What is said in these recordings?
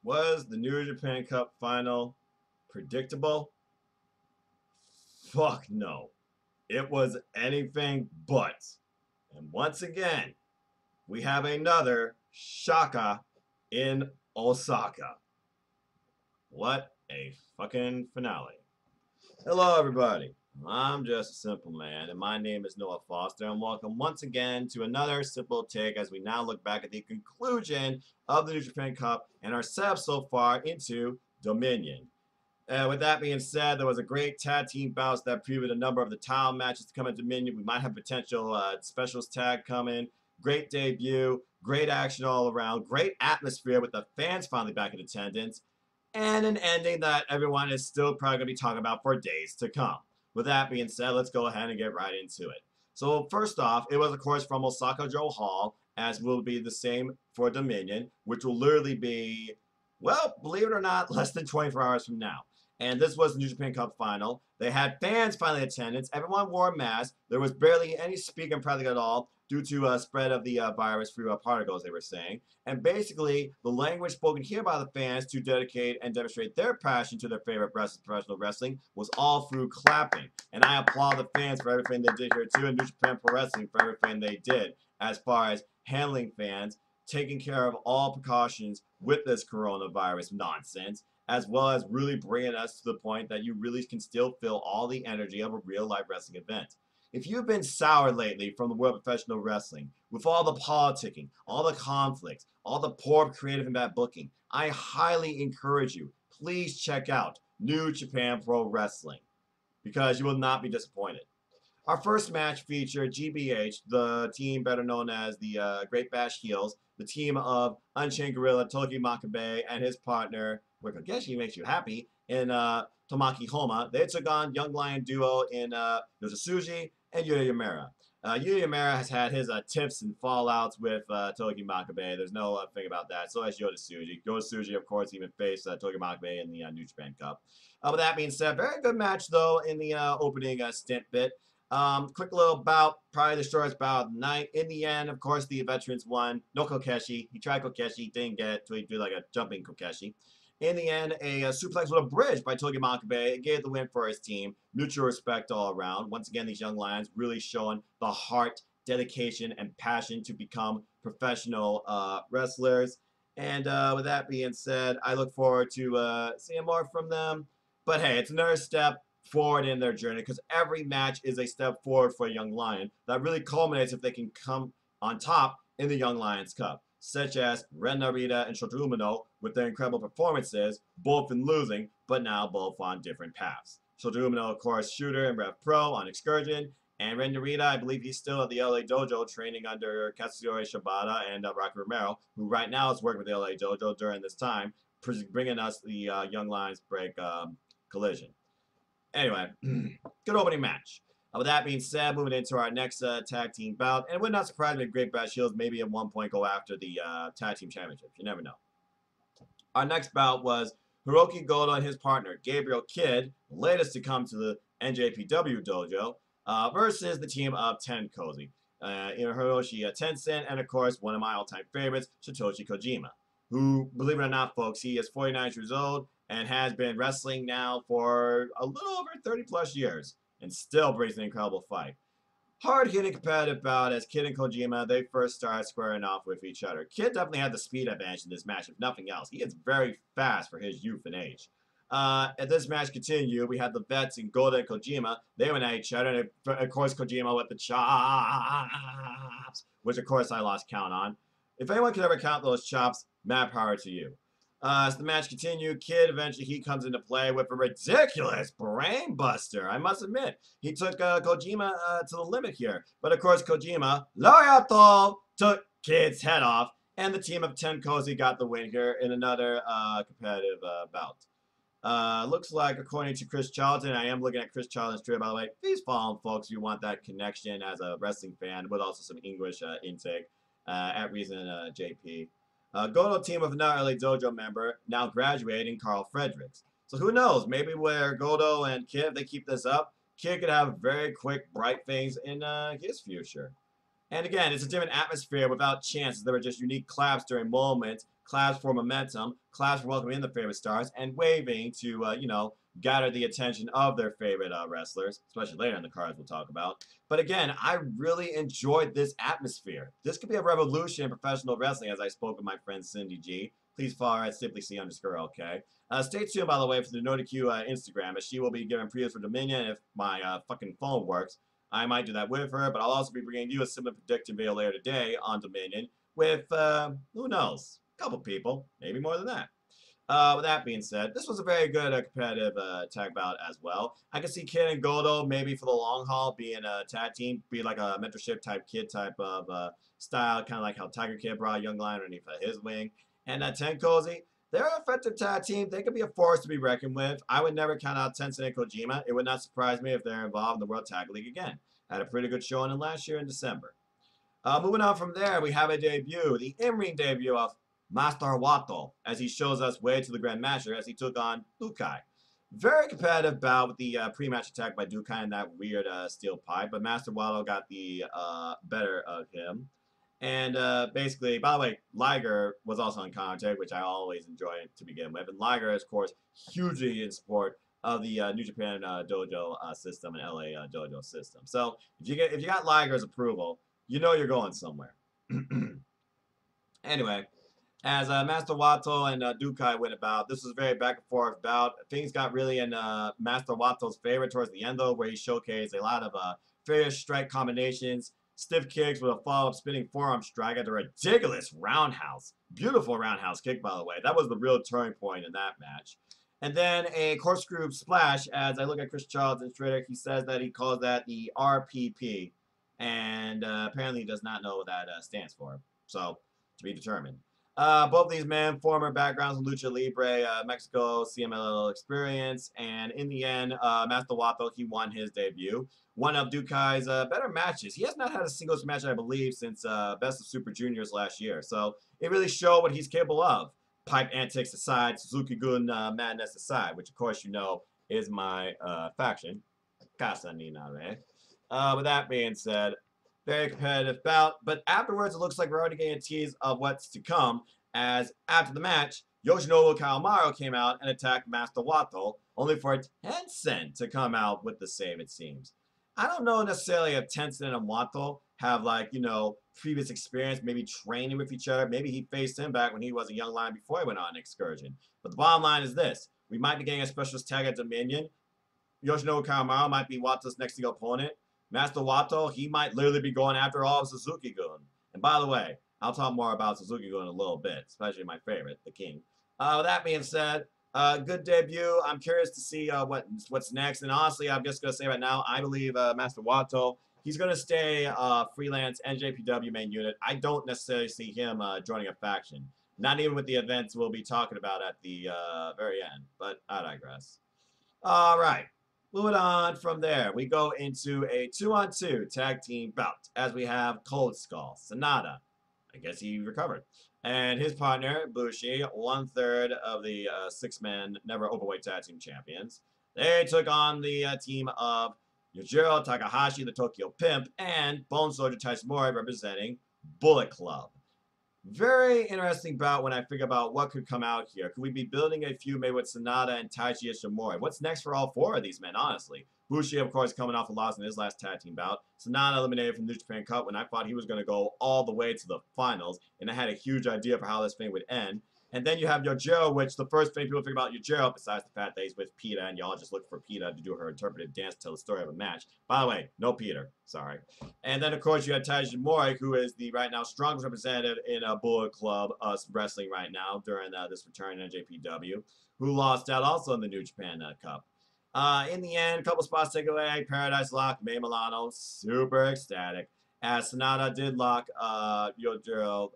Was the New Japan Cup final predictable? Fuck no. It was anything but. And once again, we have another Shaka in Osaka. What a fucking finale. Hello, everybody. I'm just a simple man, and my name is Noah Foster, and welcome once again to another simple take as we now look back at the conclusion of the New Japan Cup and our setup so far into Dominion. With that being said, there was a great tag team bout that previewed a number of the title matches to come at Dominion. We might have potential specials tag coming. Great debut, great action all around, great atmosphere with the fans finally back in attendance, and an ending that everyone is still probably going to be talking about for days to come. With that being said, let's go ahead and get right into it. So first off, it was of course from Osaka Joe Hall, as will be the same for Dominion, which will literally be, well, believe it or not, less than 24 hours from now. And this was the New Japan Cup final. They had fans finally in attendance. Everyone wore a mask. There was barely any speaking practically at all due to spread of the virus through particles, they were saying. And basically, the language spoken here by the fans to dedicate and demonstrate their passion to their favorite professional wrestling was all through clapping. And I applaud the fans for everything they did here too, and New Japan Pro Wrestling for everything they did as far as handling fans, taking care of all precautions with this coronavirus nonsense, as well as really bringing us to the point that you really can still feel all the energy of a real-life wrestling event. If you've been sour lately from the world of professional wrestling, with all the politicking, all the conflicts, all the poor creative and bad booking, I highly encourage you, please check out New Japan Pro Wrestling, because you will not be disappointed. Our first match featured GBH, the team better known as the Great Bash Heels, the team of Unchained Gorilla, Togi Makabe, and his partner, which I guess makes you happy, in Tomoki Homa. They took on Young Lion duo in Yoshisuji and Yuya Uemura. Yuya Uemura has had his tiffs and fallouts with Togi Makabe. There's no thing about that. So has Yoshisuji. Yoshisuji, of course, even faced Togi Makabe in the New Japan Cup. With that being said, very good match, though, in the opening stint bit. Quick little bout, probably the shortest bout of the night. In the end, of course, the veterans won. No Kokeshi. He tried Kokeshi, didn't get it, so he did like a jumping Kokeshi. In the end, a suplex with a bridge by Togi Makabe gave the win for his team. Mutual respect all around. Once again, these young lions really showing the heart, dedication, and passion to become professional wrestlers. And with that being said, I look forward to seeing more from them. But hey, it's another step forward in their journey, because every match is a step forward for a young lion that really culminates if they can come on top in the Young Lions Cup, such as Ren Narita and Shota Umino with their incredible performances, both in losing, but now both on different paths. Shota Umino, of course, Shooter and Rev Pro on Excursion, and Ren Narita, I believe he's still at the LA Dojo training under Katsuyori Shibata and Rocky Romero, who right now is working with the LA Dojo during this time, bringing us the Young Lions break collision. Anyway, good opening match. With that being said, moving into our next tag team bout, and it would not surprise me if Great Bash Heels maybe at one point go after the tag team championship. You never know. Our next bout was Hiroki Goto and his partner, Gabriel Kidd, the latest to come to the NJPW dojo, versus the team of Ten Cozy. Hiroshi Tensen, and of course, one of my all-time favorites, Satoshi Kojima, who, believe it or not, folks, he is 49 years old and has been wrestling now for a little over 30 plus years and still brings an incredible fight. Hard-hitting competitive bout as Kidd and Kojima, they first started squaring off with each other. Kidd definitely had the speed advantage in this match, if nothing else. He is very fast for his youth and age. As this match continued, we had the vets in Goto and Kojima. They went at each other, and of course Kojima with the chops, which of course I lost count on. If anyone could ever count those chops, mad power to you. As the match continued, Kidd eventually he comes into play with a ridiculous brain buster. I must admit, he took Kojima to the limit here. But of course, Kojima, Lariato, took Kidd's head off, and the team of Ten Cozy got the win here in another competitive bout. Looks like, according to Chris Charlton, I am looking at Chris Charlton's Twitter, by the way. Please follow him, folks, if you want that connection as a wrestling fan, with also some English intake at Reason JP. Goto team with another early dojo member, now graduating, Carl Fredericks. So who knows? Maybe where Goto and Kid, if they keep this up, Kid could have very quick, bright things in his future. And again, it's a different atmosphere without chances. There were just unique claps during moments, claps for momentum, claps for welcoming in the favorite stars, and waving to, gather the attention of their favorite wrestlers, especially later in the cards we'll talk about. But again, I really enjoyed this atmosphere. This could be a revolution in professional wrestling, as I spoke with my friend Cindy G. Please follow her at simplyc_LK. Stay tuned, by the way, for the NotiQ Instagram, as she will be giving previews for Dominion if my fucking phone works. I might do that with her, but I'll also be bringing you a similar prediction video later today on Dominion with, who knows, a couple people, maybe more than that. With that being said, this was a very good competitive tag bout as well. I can see Kid and Goto maybe for the long haul being a tag team, be like a mentorship type Kid type of style, kind of like how Tiger Kid brought Young Lion underneath his wing. And Tenkozy, they're an effective tag team. They could be a force to be reckoned with. I would never count out Tenzin and Kojima. It would not surprise me if they're involved in the World Tag League again. Had a pretty good showing in last year in December. Moving on from there, we have a debut, the in-ring debut of Master Wato, as he shows us way to the Grand Master as he took on Dukai. Very competitive bout with the pre-match attack by Dukai in that weird steel pipe, but Master Wato got the better of him. And basically, by the way, Liger was also on commentary, which I always enjoy to begin with. And Liger is, of course, hugely in support of the New Japan dojo system and LA dojo system. So if you got Liger's approval, you know you're going somewhere. Anyway, as Master Wato and Dukai went about, this was a very back and forth bout. Things got really in Master Wato's favor towards the end, though, where he showcased a lot of various strike combinations, stiff kicks with a follow-up spinning forearm strike at the ridiculous roundhouse. Beautiful roundhouse kick, by the way. That was the real turning point in that match. And then a corkscrew splash. As I look at Chris Charlton's Twitter, he says that he calls that the RPP. And apparently he does not know what that stands for. So, to be determined. Both of these men, former backgrounds in Lucha Libre, Mexico, CMLL experience, and in the end, Master Wato, he won his debut. One of Dukai's better matches. He has not had a singles match, I believe, since Best of Super Juniors last year. So it really showed what he's capable of. Pipe antics aside, Suzuki-gun madness aside, which of course you know is my faction. Casa ni nare. With that being said, very competitive bout, but afterwards it looks like we're already getting a tease of what's to come, as after the match, Yoshinobu Kawamaro came out and attacked Master Wato, only for Tenzin to come out with the save, it seems. I don't know necessarily if Tenzin and Wato have, like, previous experience, maybe training with each other. Maybe he faced him back when he was a young lion before he went on an excursion. But the bottom line is this. We might be getting a specialist tag at Dominion. Yoshinobu Kawamaro might be Wato's next opponent. Master Wato, he might literally be going after all of Suzuki-gun. And by the way, I'll talk more about Suzuki-gun in a little bit, especially my favorite, the King. With that being said, good debut. I'm curious to see what's next. And honestly, I'm just going to say right now, I believe Master Wato, he's going to stay freelance NJPW main unit. I don't necessarily see him joining a faction. Not even with the events we'll be talking about at the very end. But I digress. All right. Moving on from there, we go into a 2-on-2 tag team bout as we have Cold Skull, Sonata. I guess he recovered. And his partner, Bushi, 1/3 of the six-man never overweight tag team champions. They took on the team of Yujiro Takahashi, the Tokyo Pimp, and Bone Soldier Taishimori representing Bullet Club. Very interesting bout when I think about what could come out here. Could we be building a feud maybe with Sonata and Taichi Ishimori? What's next for all four of these men, honestly? Bushi, of course, coming off a loss in his last tag team bout. Sonata eliminated from the New Japan Cup when I thought he was going to go all the way to the finals, and I had a huge idea for how this thing would end. And then you have Yujiro, which the first thing people think about Yujiro, besides the fact that he's with Peta, and y'all just look for Peta to do her interpretive dance to tell the story of a match. By the way, no Peter. Sorry. And then, of course, you have Taiji Mori, who is the right now strongest representative in Bullet Club wrestling right now during this return in NJPW, who lost out also in the New Japan Cup. In the end, a couple spots take away. Paradise Lock, May Milano, super ecstatic. As Sonata did lock Yujiro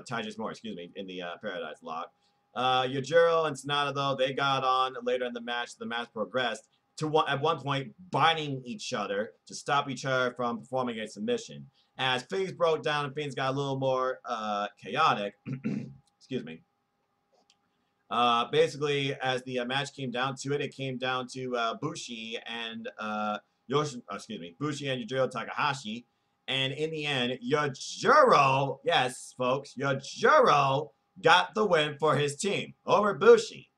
Taiji Mori, excuse me, in the Paradise Lock. Yujiro and Sonata, though, they got on later in the match. The match progressed to at one point binding each other to stop each other from performing a submission. As things broke down and things got a little more chaotic, excuse me. Basically, as the match came down to it, it came down to Bushi and Bushi and Yujiro Takahashi. And in the end, Yujiro, yes, folks, Yujiro got the win for his team over Bushi.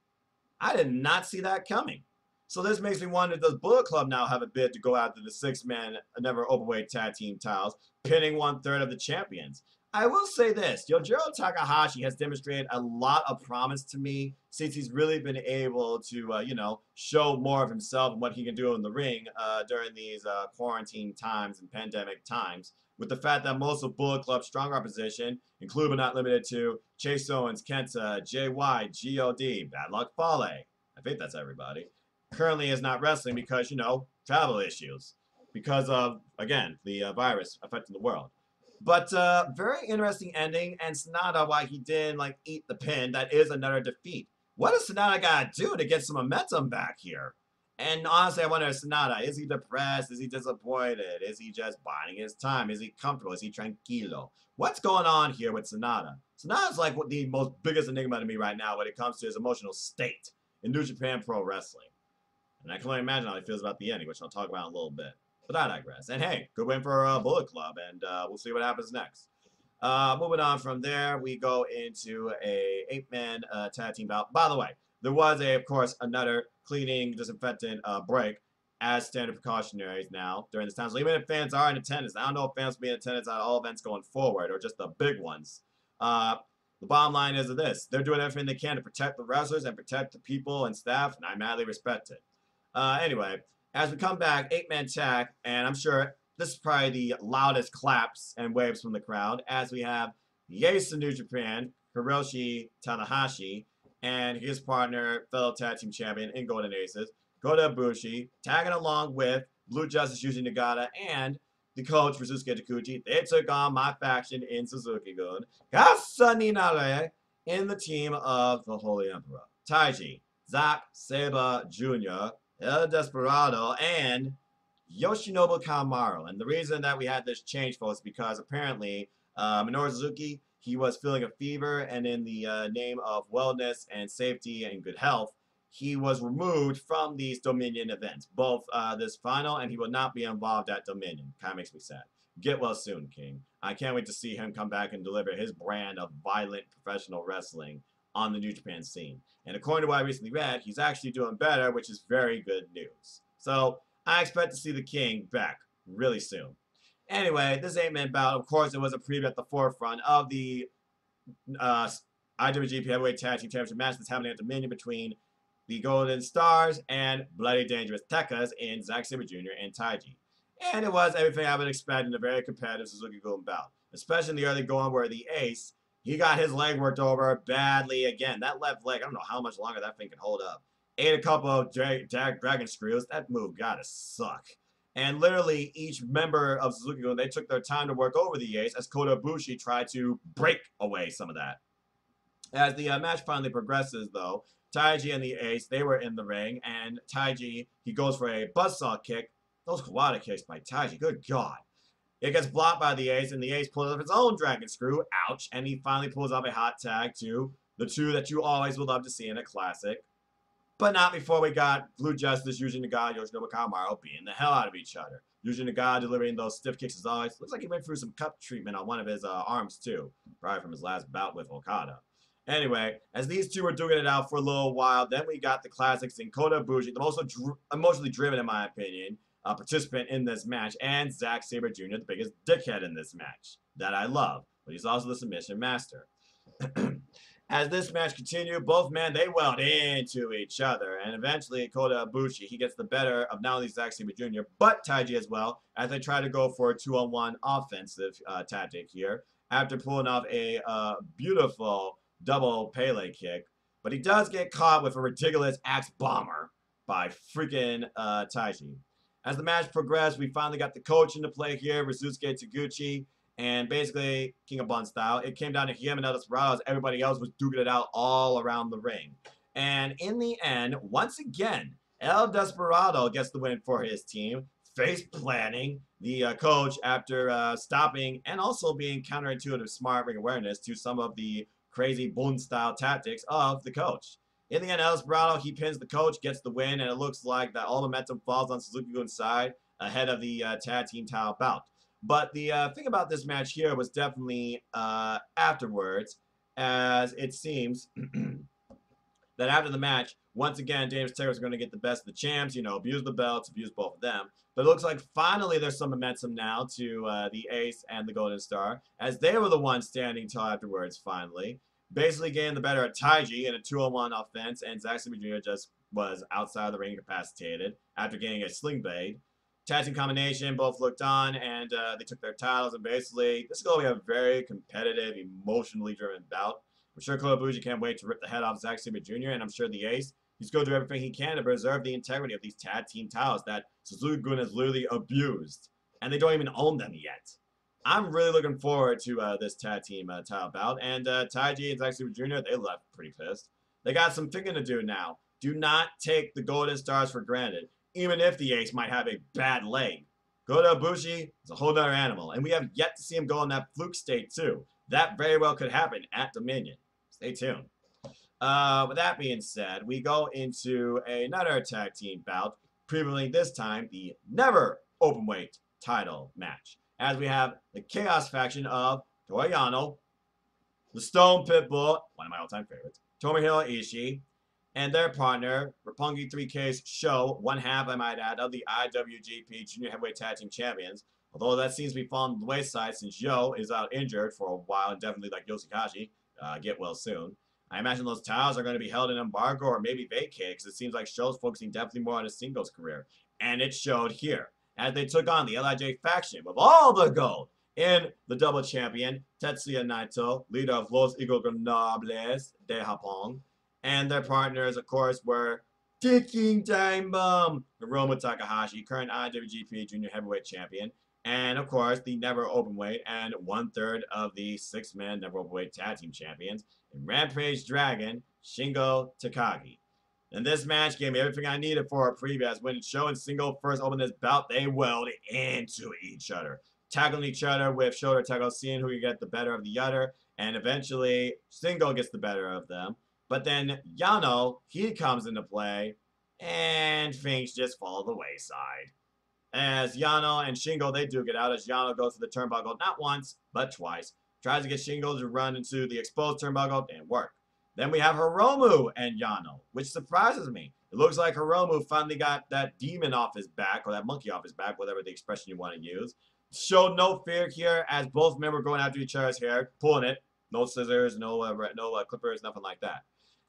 I did not see that coming. So this makes me wonder, does Bullet Club now have a bid to go after the six-man never openweight tag team titles, pinning 1/3 of the champions? I will say this, Yujiro Takahashi has demonstrated a lot of promise to me since he's really been able to, show more of himself and what he can do in the ring during these quarantine times and pandemic times. With the fact that most of Bullet Club's stronger opposition, including but not limited to Chase Owens, Kenta, JY, GOD, Bad Luck Fale, I think that's everybody, currently is not wrestling because, travel issues. Because of, again, the virus affecting the world. But very interesting ending, and Sonata, why he didn't eat the pin, that is another defeat. What does Sonata got to do to get some momentum back here? And honestly, I wonder, Sonata, is he depressed? Is he disappointed? Is he just biding his time? Is he comfortable? Is he tranquilo? What's going on here with Sonata? Sonata's like the most biggest enigma to me right now when it comes to his emotional state in New Japan Pro Wrestling. And I can only imagine how he feels about the ending, which I'll talk about in a little bit. But I digress. And hey, good win for Bullet Club, and we'll see what happens next. Moving on from there, we go into a 8-man tag team bout. By the way, there was, of course, another cleaning, disinfectant break as standard precautionaries now during this time. So even if fans are in attendance, I don't know if fans will be in attendance at all events going forward or just the big ones. The bottom line is this. They're doing everything they can to protect the wrestlers and protect the people and staff, and I madly respect it. Anyway, as we come back, 8-man tag, and I'm sure this is probably the loudest claps and waves from the crowd, as we have the ace of New Japan, Hiroshi Tanahashi, and his partner, fellow tag team champion in Golden Aces, Kota Ibushi, tagging along with Blue Justice Yuji Nagata and the coach for Suzuki Takuchi. They took on my faction in Suzuki-gun, Kasa Ninare, in the team of the Holy Emperor, Taiji, Zack Sabre Jr., El Desperado, and Yoshinobu Kanemaru. And the reason that we had this change, folks, because apparently Minoru Suzuki, he was feeling a fever, and in the name of wellness and safety and good health, he was removed from these Dominion events, both this final, and he will not be involved at Dominion. Kind of makes me sad. Get well soon, King. I can't wait to see him come back and deliver his brand of violent professional wrestling on the New Japan scene. And according to what I recently read, he's actually doing better, which is very good news. So I expect to see the King back really soon. Anyway, this 8-man bout, of course, it was a preview at the forefront of the IWGP Heavyweight Tag Team Championship match that's happening at Dominion between the Golden Stars and Bloody Dangerous Tekkas in Zack Sabre Jr. and Taiji. And it was everything I would expect in a very competitive Suzuki-Gun bout, especially in the early going where the ace, he got his leg worked over badly again. That left leg, I don't know how much longer that thing can hold up. Ate a couple of dragon screws. That move gotta suck. And literally each member of Suzuki-Gun, they took their time to work over the ace as Kota Ibushi tried to break away some of that. As the match finally progresses, though, Taiji and the ace, they were in the ring, and Taiji, he goes for a buzzsaw kick. Those Kawada kicks by Taiji, good God. It gets blocked by the ace, and the ace pulls up his own dragon screw. Ouch. And he finally pulls off a hot tag to the two that you always would love to see in a classic. But not before we got Blue Justice, Yuji Nagata, Yoshinobu Kanemaru beating the hell out of each other. Yuji Nagata delivering those stiff kicks as always. Looks like he went through some cup treatment on one of his arms too. Probably from his last bout with Okada. Anyway, as these two were doing it out for a little while, then we got the classics in Kota Ibushi, the most emotionally driven, in my opinion, participant in this match, and Zack Sabre Jr., the biggest dickhead in this match, that I love, but he's also the submission master. As this match continued, both men, they welled into each other, and eventually Kota Ibushi, he gets the better of not only Zack Sabre Jr., but Taiji as well, as they try to go for a 2-on-1 offensive tactic here, after pulling off a beautiful double Pele kick, but he does get caught with a ridiculous axe bomber by freaking Taiji. As the match progressed, we finally got the coach into play here, Ryusuke Taguchi, And basically, King of Bun style, it came down to him and El Desperado as everybody else was duking it out all around the ring. And in the end, once again, El Desperado gets the win for his team, face planning the coach after stopping and also being counterintuitive smart ring awareness to some of the crazy Bun style tactics of the coach. In the end, El Desperado, he pins the coach, gets the win, and it looks like that all momentum falls on Suzuki-Gun's side ahead of the tag team title bout. But the thing about this match here was definitely afterwards, as it seems that after the match, once again, James Taylor is going to get the best of the champs, abuse the belts, abuse both of them. But it looks like finally there's some momentum now to the Ace and the Golden Star, as they were the ones standing tall afterwards, finally. Basically getting the better of Taiji in a 2-on-1 offense, and Zack Sabre Jr. just was outside of the ring incapacitated after getting a sling blade. Tag team combination, both looked on, and they took their titles, and basically, this is going to be a very competitive, emotionally driven bout. I'm sure Kota Ibushi can't wait to rip the head off Zack Sabre Jr., and I'm sure the Ace, he's going to do everything he can to preserve the integrity of these tag team titles that Suzuki-Gun has literally abused, and they don't even own them yet. I'm really looking forward to this tag team title bout, and Taiji and Zack Sabre Jr., they left pretty pissed. They got some thinking to do now. Do not take the Golden Stars for granted, even if the Ace might have a bad leg. Kota Ibushi is a whole other animal, and we have yet to see him go in that fluke state too. That very well could happen at Dominion. Stay tuned. With that being said, we go into another tag team bout, previewing this time the Never Openweight title match, as we have the Chaos faction of Toru Yano, the Stone Pitbull, one of my all-time favorites, Tomohiro Ishii, and their partner, Roppongi 3K's Sho, one half, I might add, of the IWGP Junior Heavyweight Tag Team Champions. Although that seems to be falling to the wayside since Yo is out injured for a while, and definitely like Yoshikashi, get well soon. I imagine those titles are going to be held in embargo or maybe vacated, because it seems like Sho's focusing definitely more on his singles career. And it showed here, as they took on the LIJ faction with all the gold in the double champion, Tetsuya Naito, leader of Los Ingobernables de Japón. And their partners, of course, were Ticking Time Bomb, Hiromu Takahashi, current IWGP Junior Heavyweight Champion, and, of course, the Never Openweight and 1/3 of the 6-man Never Openweight Tag Team Champions, and Rampage Dragon, Shingo Takagi. And this match gave me everything I needed for a preview, as when Sho and Shingo first opened this bout, they welled into each other, tackling each other with shoulder tackles, seeing who could get the better of the other, and eventually Shingo gets the better of them. But then Yano, he comes into play, and things just fall to the wayside. As Yano and Shingo, they duke it out as Yano goes to the turnbuckle not once, but twice. Tries to get Shingo to run into the exposed turnbuckle, didn't work. Then we have Hiromu and Yano, which surprises me. It looks like Hiromu finally got that demon off his back, or that monkey off his back, whatever the expression you want to use. Showed no fear here, as both men were going after each other's hair, pulling it. No scissors, no clippers, nothing like that.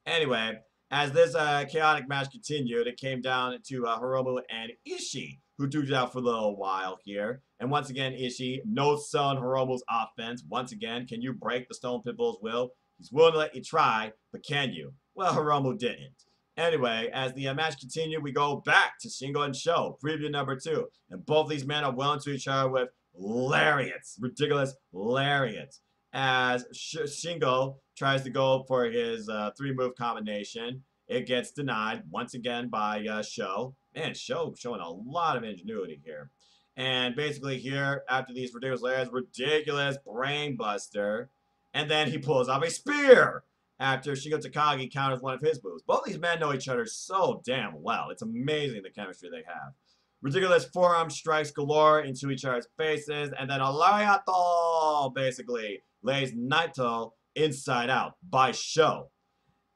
Anyway, as this chaotic match continued, it came down to Hiromu and Ishii, who duked it out for a little while here. And once again, Ishii no-selling Hiromu's offense. Once again, can you break the Stone Pitbull's will? He's willing to let you try, but can you? Well, Hiromu didn't. Anyway, as the match continued, we go back to Shingo and Sho, preview number 2. And both these men are well into each other with lariats, ridiculous lariats. As Shingo tries to go for his 3-move combination, it gets denied once again by Sho. Man, Sho showing a lot of ingenuity here. And basically here, after these ridiculous brain buster, and then he pulls off a spear after Shingo Takagi counters one of his moves. Both these men know each other so damn well. It's amazing the chemistry they have. Ridiculous forearm strikes galore into each other's faces, and then a lariato basically lays Naito inside out by Sho.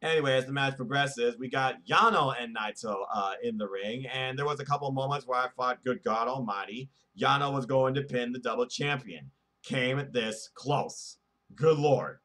Anyway, as the match progresses, we got Yano and Naito in the ring, and there was a couple moments where I thought, good God almighty, Yano was going to pin the double champion. Came this close. Good Lord.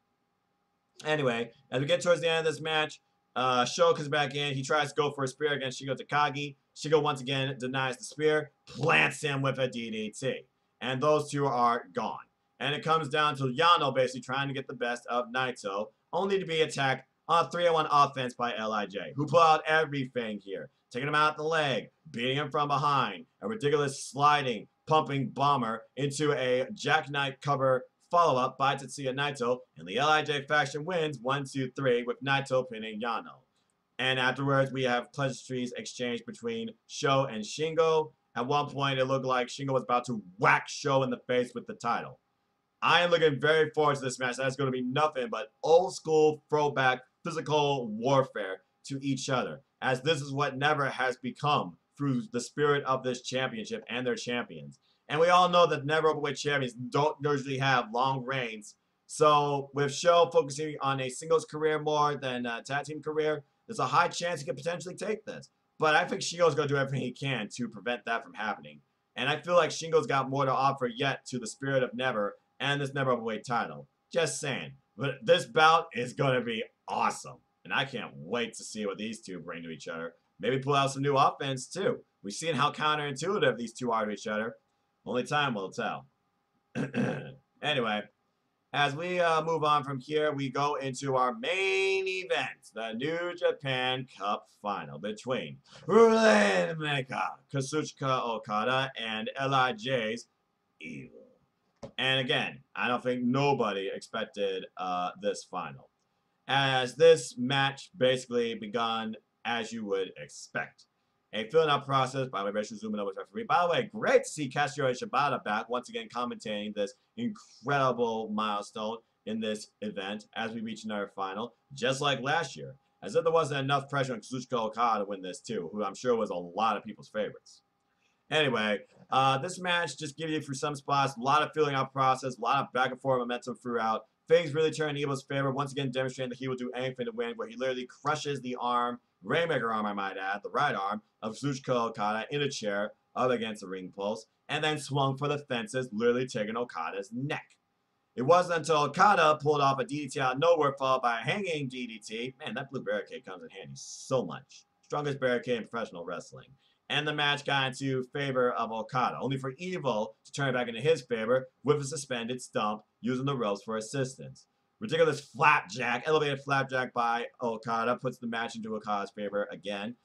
Anyway, as we get towards the end of this match, Sho comes back in. He tries to go for a spear against Shingo Takagi. Shingo once again denies the spear, plants him with a DDT. And those two are gone. And it comes down to Yano basically trying to get the best of Naito, only to be attacked on a 3-on-1 offense by LIJ, who pull out everything here. Taking him out the leg, beating him from behind, a ridiculous sliding pumping bomber into a jackknife cover follow-up by Tetsuya Naito, and the LIJ faction wins 1-2-3 with Naito pinning Yano. And afterwards, we have pleasantries exchanged between Sho and Shingo. At one point, it looked like Shingo was about to whack Sho in the face with the title. I am looking very forward to this match. That's going to be nothing but old school throwback physical warfare to each other, as this is what Never has become through the spirit of this championship and their champions. And we all know that Never Openweight champions don't usually have long reigns. So with Sho focusing on a singles career more than a tag team career, there's a high chance he could potentially take this. But I think Shingo's going to do everything he can to prevent that from happening. And I feel like Shingo's got more to offer yet to the spirit of Never and this Never Openweight title. Just saying. But this bout is going to be awesome. And I can't wait to see what these two bring to each other. Maybe pull out some new offense, too. We've seen how counterintuitive these two are to each other. Only time will tell. Anyway, as we move on from here, we go into our main event, the New Japan Cup Final between Mieke, Kazuchika Okada, and LIJ's Evil. And again, I don't think nobody expected this final, as this match basically begun as you would expect. A fill-out process by Reshu Zumino was referee. By the way, great to see Katsuyori Shibata back once again commentating this incredible milestone in this event as we reach another final, just like last year. As if there wasn't enough pressure on Kazuchika Okada to win this too, who I'm sure was a lot of people's favorites. Anyway, this match just gives you through some spots, a lot of filling out process, a lot of back and forth momentum throughout. Things really turn in Evil's favor, once again demonstrating that he will do anything to win, where he literally crushes the arm, Rainmaker arm I might add, the right arm, of Kazuchika Okada in a chair up against a ring post, and then swung for the fences, literally taking Okada's neck. It wasn't until Okada pulled off a DDT out of nowhere, followed by a hanging DDT. Man, that blue barricade comes in handy so much. Strongest barricade in professional wrestling. And the match got into favor of Okada, only for Evil to turn it back into his favor with a suspended stump, using the ropes for assistance. Ridiculous flapjack, elevated flapjack by Okada, puts the match into Okada's favor again.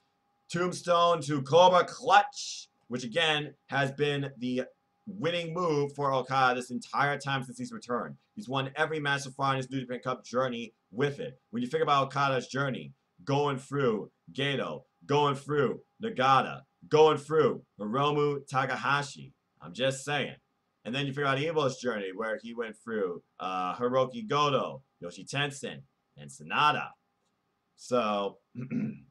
Tombstone to Cobra Clutch, which again has been the winning move for Okada this entire time since he's returned. He's won every match so far in his New Japan Cup journey with it. When you think about Okada's journey, going through Gedo, going through Nagata, going through Hiromu Takahashi, I'm just saying. And then you figure out Evil's journey, where he went through Hiroki Goto, Yoshi Tensen, and Sanada. So,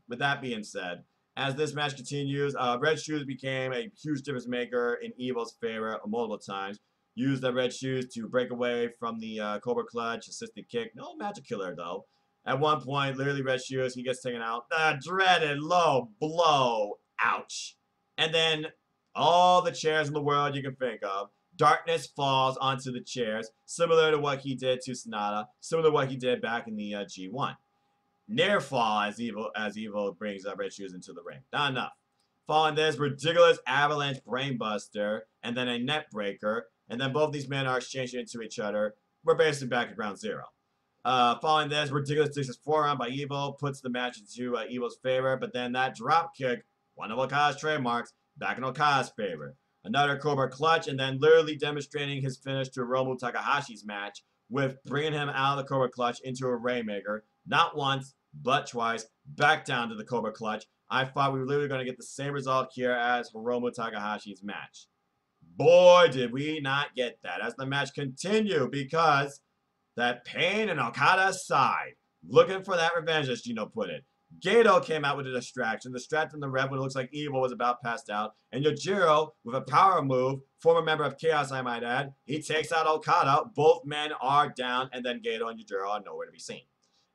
with that being said, as this match continues, Red Shoes became a huge difference maker in Evil's favor multiple times. Used the Red Shoes to break away from the Cobra Clutch, assisted kick. No magic killer, though. At one point, literally Red Shoes, he gets taken out. The dreaded low blow. Ouch. And then all the chairs in the world you can think of. Darkness falls onto the chairs, similar to what he did to Sanada, similar to what he did back in the G1. Near fall as Evil brings Red Shoes into the ring. Not enough. Following this, ridiculous avalanche brainbuster, and then a net breaker, and then both these men are exchanging into each other. We're basically back at ground zero. Following this, ridiculous discus forearm by Evil puts the match into Evil's favor, but then that drop kick, one of Okada's trademarks, back in Okada's favor. Another Cobra Clutch, and then literally demonstrating his finish to Hiromu Takahashi's match with bringing him out of the Cobra Clutch into a Rainmaker, not once, but twice, back down to the Cobra Clutch. I thought we were literally going to get the same result here as Hiromu Takahashi's match. Boy, did we not get that as the match continued, because that pain in Okada's side, looking for that revenge, as Gino put it. Gedo came out with a distraction, distracting the ref when it looks like Evil was about passed out. And Yujiro, with a power move, former member of Chaos, I might add, he takes out Okada. Both men are down, and then Gedo and Yujiro are nowhere to be seen.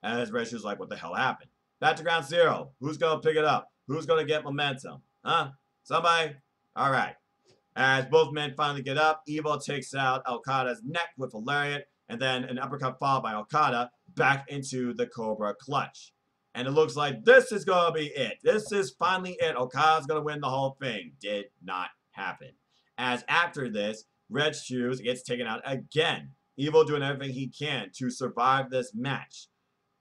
And Red Shoes like, what the hell happened? Back to ground zero. Who's going to pick it up? Who's going to get momentum? Huh? Somebody? All right. As both men finally get up, Evil takes out Okada's neck with a lariat, and then an uppercut followed by Okada back into the Cobra Clutch. And it looks like this is going to be it. This is finally it. Okada's going to win the whole thing. Did not happen. As after this, Red Shoes gets taken out again. Evil doing everything he can to survive this match.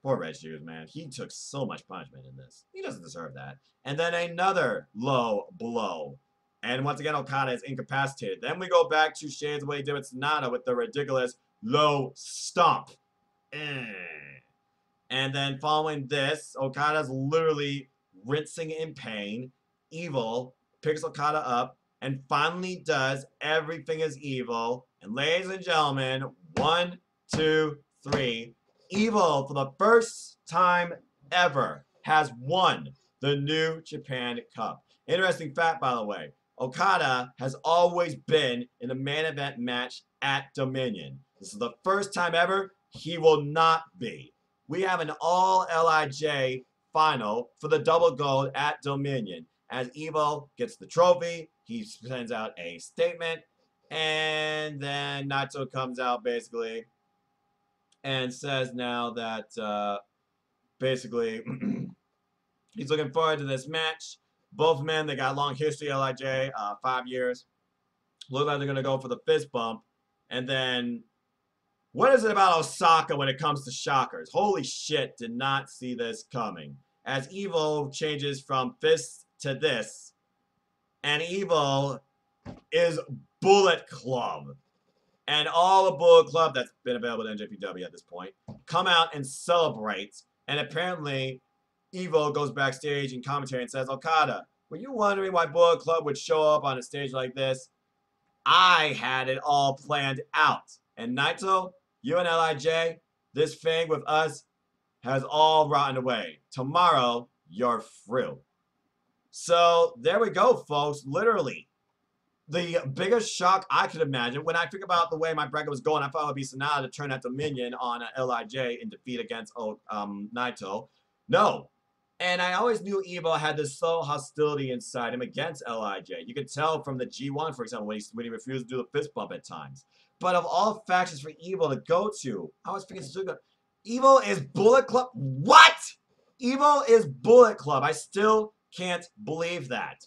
Poor Red Shoes, man. He took so much punishment in this. He doesn't deserve that. And then another low blow. And once again, Okada is incapacitated. Then we go back to shades of what he did with Sonata with the ridiculous low stomp. And then following this, Okada's literally rinsing in pain. Evil picks Okada up and finally does Everything is Evil. And ladies and gentlemen, 1, 2, 3. Evil, for the first time ever, has won the New Japan Cup. Interesting fact, by the way. Okada has always been in the main event match at Dominion. This is the first time ever he will not be. We have an all LIJ final for the double gold at Dominion. As Evil gets the trophy, he sends out a statement, and then Naito comes out basically and says now that basically he's looking forward to this match. Both men, they got a long history, LIJ, 5 years. Look like they're going to go for the fist bump. And then, what is it about Osaka when it comes to shockers? Holy shit, did not see this coming. As Evil changes from fist to this, and Evil is Bullet Club. And all the Bullet Club that's been available to NJPW at this point come out and celebrate. And apparently, Evil goes backstage in commentary and says, Okada, were you wondering why Bullet Club would show up on a stage like this? I had it all planned out. And Naito, you and LIJ, this thing with us has all rotten away. Tomorrow, you're through. So there we go, folks. Literally, the biggest shock I could imagine, when I think about the way my bracket was going, I thought it would be Sonata to turn that Dominion on LIJ in defeat against Naito. No. And I always knew Evil had this soul hostility inside him against LIJ. You could tell from the G1, for example, when he refused to do the fist bump at times. But of all factions for Evil to go to, I was thinking, Evil is Bullet Club? What? Evil is Bullet Club. I still can't believe that.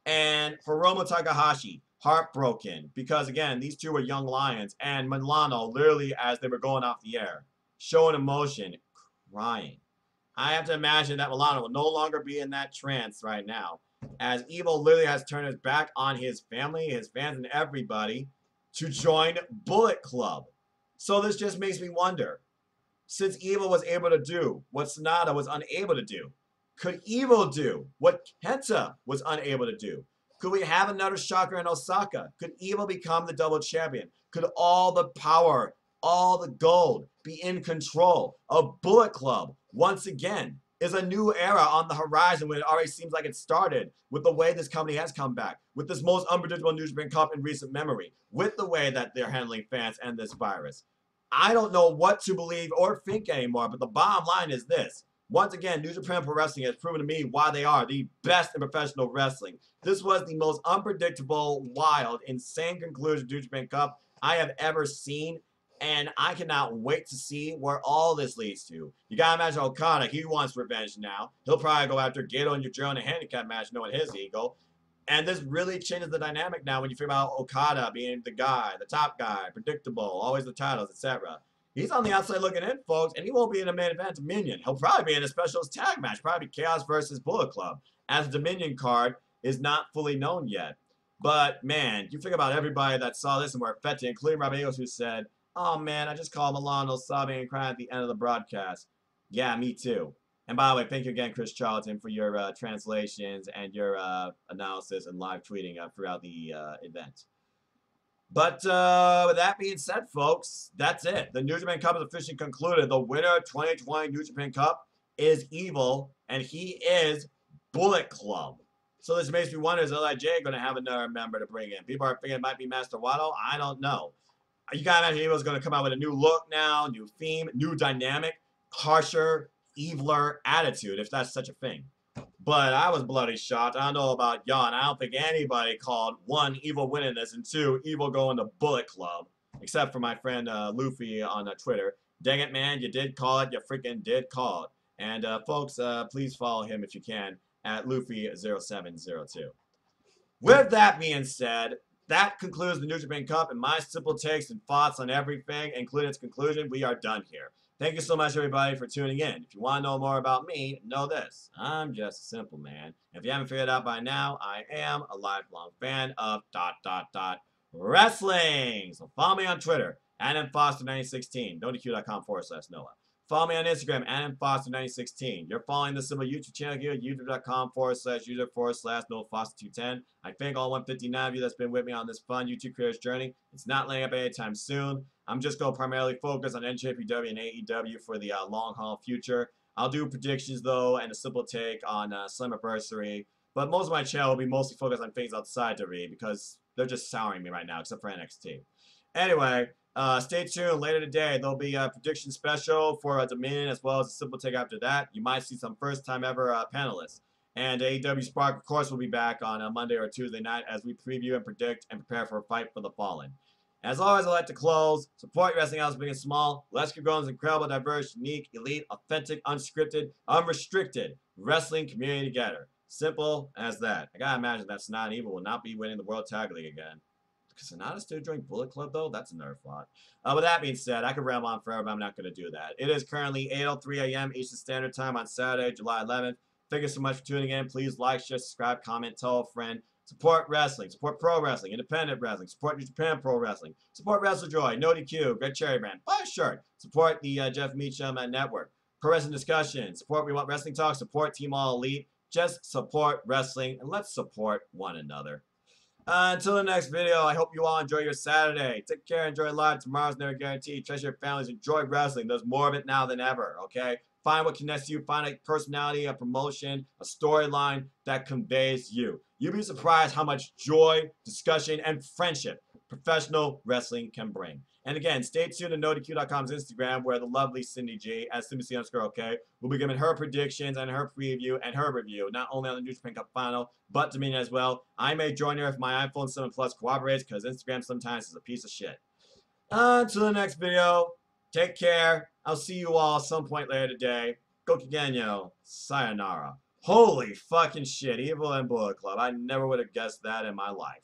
And for Hiromu Takahashi, heartbroken. Because, again, these two were young lions. And Milano, literally, as they were going off the air, showing emotion, crying. I have to imagine that Milano will no longer be in that trance right now, as Evil literally has turned his back on his family, his fans, and everybody to join Bullet Club. So this just makes me wonder, since Evil was able to do what Sonata was unable to do, could Evil do what Kenta was unable to do? Could we have another shocker in Osaka? Could Evil become the double champion? Could all the power, all the gold be in control of Bullet Club once again? Is a new era on the horizon when it already seems like it started with the way this company has come back, with this most unpredictable New Japan Cup in recent memory, with the way that they're handling fans and this virus. I don't know what to believe or think anymore, but the bottom line is this. Once again, New Japan Pro Wrestling has proven to me why they are the best in professional wrestling. This was the most unpredictable, wild, insane conclusion to New Japan Cup I have ever seen. And I cannot wait to see where all this leads to. You gotta imagine Okada, he wants revenge now. He'll probably go after Gato and Yujiro in a handicap match, knowing his ego. And this really changes the dynamic now when you figure about Okada being the guy, the top guy, predictable, always the titles, etc. He's on the outside looking in, folks, and he won't be in a main event Dominion. He'll probably be in a specials tag match, probably Chaos versus Bullet Club, as the Dominion card is not fully known yet. But, man, you think about everybody that saw this and were affected, including Ravelle, who said, oh, man, I just called Milano sobbing and crying at the end of the broadcast. Yeah, me too. And by the way, thank you again, Chris Charlton, for your translations and your analysis and live tweeting throughout the event. But with that being said, folks, that's it. The New Japan Cup is officially concluded. The winner of 2020 New Japan Cup is Evil, and he is Bullet Club. So this makes me wonder, is LIJ going to have another member to bring in? People are thinking it might be Master Wato. I don't know. You got to imagine Evil's going to come out with a new look now, new theme, new dynamic, harsher, eviler attitude, if that's such a thing. But I was bloody shocked. I don't know about y'all, and I don't think anybody called, 1, Evil winning this, and 2, Evil going to Bullet Club, except for my friend Luffy on Twitter. Dang it, man, you did call it. You freaking did call it. And, folks, please follow him if you can at Luffy0702. With that being said, that concludes the New Japan Cup and my simple takes and thoughts on everything, including its conclusion. We are done here. Thank you so much, everybody, for tuning in. If you want to know more about me, know this. I'm just a simple man. If you haven't figured it out by now, I am a lifelong fan of ... wrestling. So follow me on Twitter, AdamFoster9016, NoDQ.com/Noah. Follow me on Instagram, AdamFoster9016. You're following the simple YouTube channel here, YouTube.com/user/NoahFoster210. I thank all 159 of you that's been with me on this fun YouTube creator's journey. It's not laying up anytime soon. I'm just going to primarily focus on NJPW and AEW for the long haul future. I'll do predictions, though, and a simple take on Slammiversary. But most of my channel will be mostly focused on things outside WWE because they're just souring me right now, except for NXT. Anyway, stay tuned. Later today, there'll be a prediction special for Dominion as well as a simple take after that. You might see some first-time ever panelists. And AEW Spark, of course, will be back on a Monday or Tuesday night as we preview and predict and prepare for a fight for the Fallen. As always, I'd like to close. Support your wrestling house big and small. Let's keep growing this incredible, diverse, unique, elite, authentic, unscripted, unrestricted wrestling community together. Simple as that. I gotta imagine that Sonata Evil will not be winning the World Tag League again. Because Sonata still join Bullet Club, though? That's another thought. With that being said, I could ramble on forever, but I'm not going to do that. It is currently 8:03 a.m. Eastern Standard Time on Saturday, July 11th. Thank you so much for tuning in. Please like, share, subscribe, comment, tell a friend. Support wrestling. Support pro wrestling. Independent wrestling. Support New Japan Pro Wrestling. Support WrestleJoy. No DQ. Red Cherry Brand. Buy a shirt. Support the Jeff Meacham Network. Pro Wrestling Discussion. Support We Want Wrestling Talk. Support Team All Elite. Just support wrestling and let's support one another. Until the next video, I hope you all enjoy your Saturday. Take care, enjoy life. Tomorrow's never guaranteed. Treasure your families, enjoy wrestling. There's more of it now than ever, okay? Find what connects you. Find a personality, a promotion, a storyline that conveys you. You'll be surprised how much joy, discussion, and friendship professional wrestling can bring. And again, stay tuned to NoDQ.com's Instagram, where the lovely Cindy G, as CindyC_OK, will be giving her predictions and her preview and her review, not only on the New Japan Cup final, but Dominion as well. I may join her if my iPhone 7 Plus cooperates, because Instagram sometimes is a piece of shit. Until the next video, take care. I'll see you all some point later today. Gokigenyo. Sayonara. Holy fucking shit, Evil and Bullet Club. I never would have guessed that in my life.